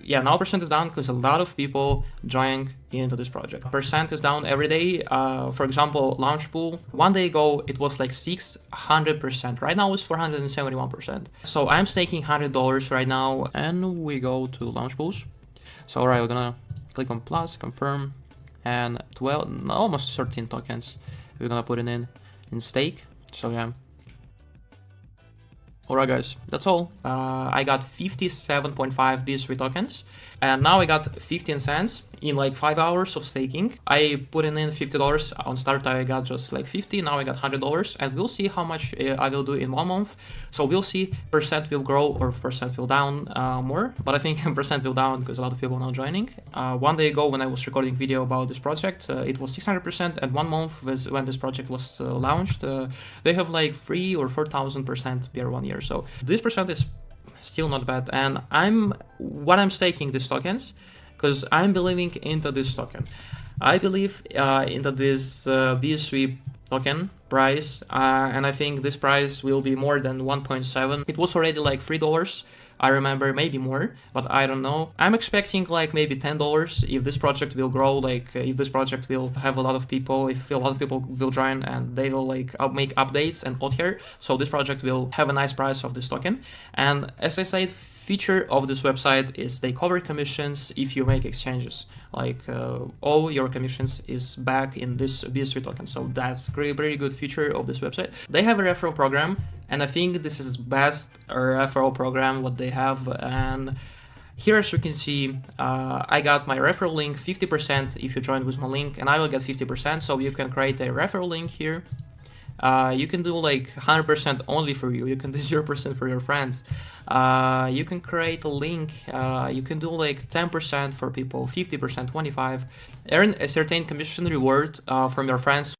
Yeah, now percent is down because a lot of people joined into this project. Percent is down every day. For example, launch pool, 1 day ago, it was like 600%. Right now it's 471%. So I'm staking $100 right now, and we go to launch pools. So all right, we're gonna click on plus, confirm, and 12, almost 13 tokens. We're gonna put it in stake. So yeah. Alright guys, that's all. I got 57.5 BSV tokens, and now I got 15 cents in like 5 hours of staking. I put in $50 on start. I got just like 50. Now I got $100, and we'll see how much I will do in 1 month. So we'll see percent will grow or percent will down more, but I think percent will down because a lot of people are now joining. 1 day ago when I was recording video about this project, it was 600%, and 1 month was when this project was launched, they have like 3 or 4,000% per 1 year. So this percent is still not bad, and I'm staking these tokens because I'm believing into this token. I believe into this BSV token price, and I think this price will be more than 1.7. It was already like $3. I remember, maybe more, but I don't know. I'm expecting like maybe $10 if this project will grow, like if this project will have a lot of people, if a lot of people will join and they will like make updates and all here. So this project will have a nice price of this token. And as I said, feature of this website is they cover commissions if you make exchanges. Like all your commissions is back in this BSV token. So that's very good feature of this website. They have a referral program, and I think this is best referral program what they have. And here, as you can see, I got my referral link 50% if you join with my link, and I will get 50%. So you can create a referral link here. You can do like 100% only for you. You can do 0% for your friends. You can create a link. You can do like 10% for people, 50%, 25%. Earn a certain commission reward from your friends